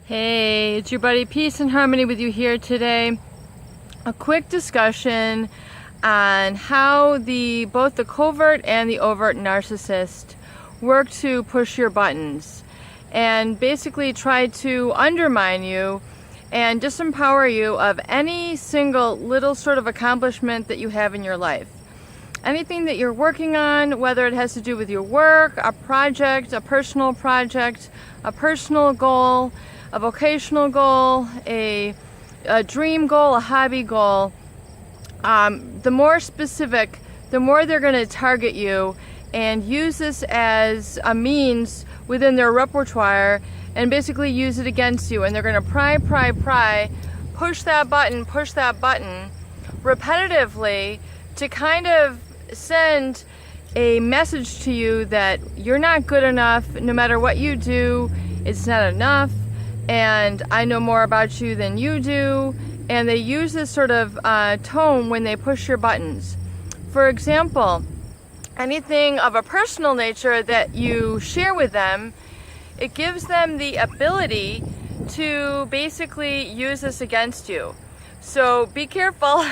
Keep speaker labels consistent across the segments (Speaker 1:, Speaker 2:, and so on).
Speaker 1: Hey, it's your buddy Peace and Harmony with you here today. A quick discussion on how both the covert and the overt narcissist work to push your buttons and basically try to undermine you and disempower you of any single little sort of accomplishment that you have in your life. Anything that you're working on, whether it has to do with your work, a project, a personal goal, a vocational goal, a dream goal, a hobby goal, the more specific, the more they're going to target you and use this as a means within their repertoire and basically use it against you. And they're going to pry, push that button repetitively to kind of send a message to you that you're not good enough. No matter what you do, it's not enough, and I know more about you than you do. And they use this sort of tone when they push your buttons. For example, anything of a personal nature that you share with them, it gives them the ability to basically use this against you. So be careful.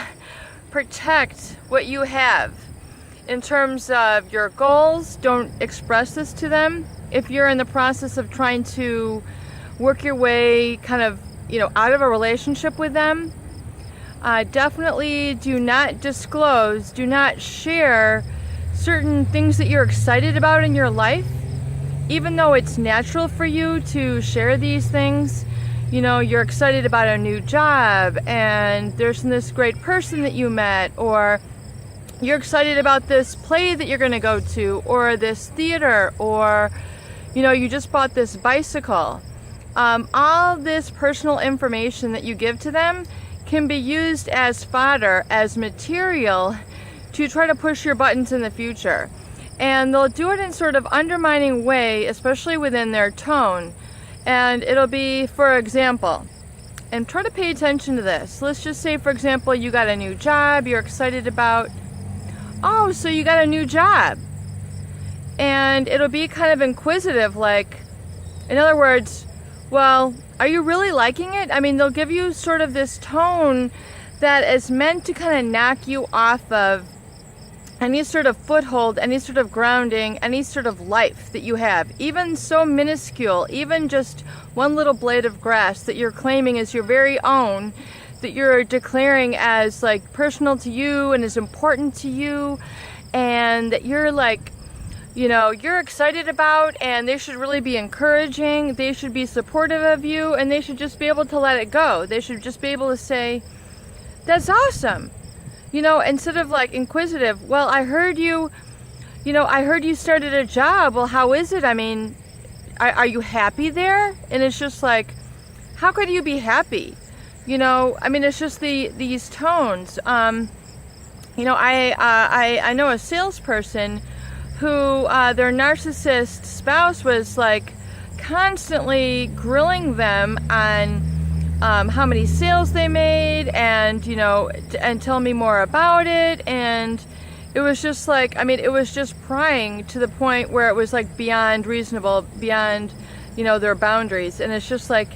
Speaker 1: Protect what you have. In terms of your goals, don't express this to them. If you're in the process of trying to work your way kind of, out of a relationship with them, definitely do not disclose, do not share certain things that you're excited about in your life. Even though it's natural for you to share these things, you're excited about a new job and there's this great person that you met, or you're excited about this play that you're going to go to, or this theater, or you just bought this bicycle. All this personal information that you give to them can be used as fodder, as material to try to push your buttons in the future. And they'll do it in sort of undermining way, especially within their tone. And it'll be, for example, and try to pay attention to this. Let's just say, for example, you got a new job you're excited about. Oh, so you got a new job. And it'll be kind of inquisitive, like, in other words, well, are you really liking it? I mean, they'll give you sort of this tone that is meant to kind of knock you off of any sort of foothold, any sort of grounding, any sort of life that you have, even so minuscule, even just one little blade of grass that you're claiming as your very own, that you're declaring as like personal to you and is important to you, and that you're like, you're excited about, and they should really be encouraging, they should be supportive of you, and they should just be able to let it go. They should just be able to say, that's awesome. Instead of like inquisitive, well, I heard you started a job. Well, how is it? I mean, are you happy there? And it's just like, how could you be happy? I mean, it's just these tones. I know a salesperson who their narcissist spouse was like constantly grilling them on how many sales they made, and and tell me more about it. And it was just like, I mean, it was just prying to the point where it was like beyond reasonable, beyond their boundaries. And it's just like,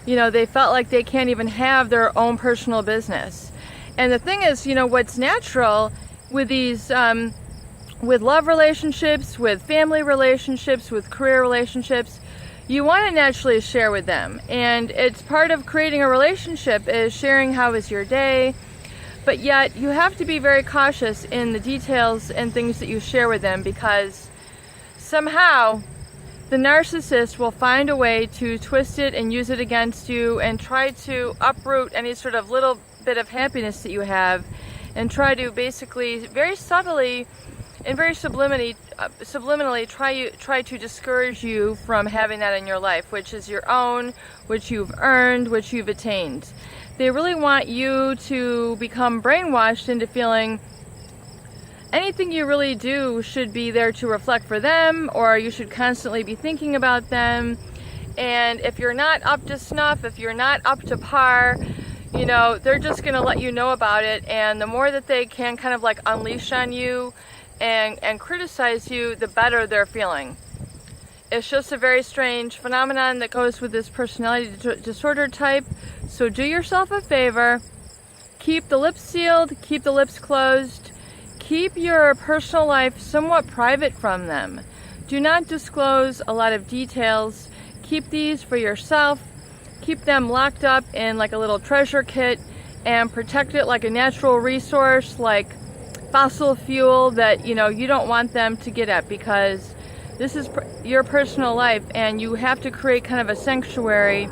Speaker 1: they felt like they can't even have their own personal business. And the thing is, what's natural with these with love relationships, with family relationships, with career relationships, you want to naturally share with them. And it's part of creating a relationship is sharing how was your day. But yet you have to be very cautious in the details and things that you share with them, because somehow the narcissist will find a way to twist it and use it against you and try to uproot any sort of little bit of happiness that you have, and try to basically very subtly and very subliminally try to discourage you from having that in your life, which is your own, which you've earned, which you've attained. They really want you to become brainwashed into feeling anything you really do should be there to reflect for them, or you should constantly be thinking about them. And if you're not up to snuff, if you're not up to par, they're just going to let you know about it. And the more that they can kind of like unleash on you and criticize you, the better they're feeling. It's just a very strange phenomenon that goes with this personality disorder type. So do yourself a favor. Keep the lips sealed, keep the lips closed. Keep your personal life somewhat private from them. Do not disclose a lot of details. Keep these for yourself. Keep them locked up in like a little treasure kit and protect it like a natural resource, like fossil fuel that you don't want them to get at, because this is your personal life and you have to create kind of a sanctuary,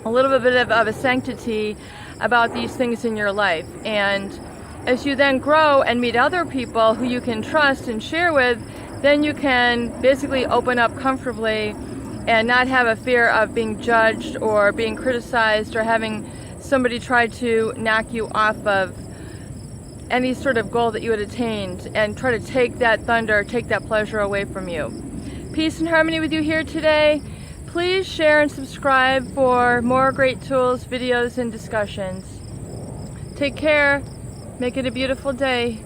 Speaker 1: a little bit of a sanctity about these things in your life. And as you then grow and meet other people who you can trust and share with, then you can basically open up comfortably and not have a fear of being judged or being criticized or having somebody try to knock you off of any sort of goal that you had attained and try to take that thunder, take that pleasure away from you. Peace and harmony with you here today. Please share and subscribe for more great tools, videos, and discussions. Take care. Make it a beautiful day.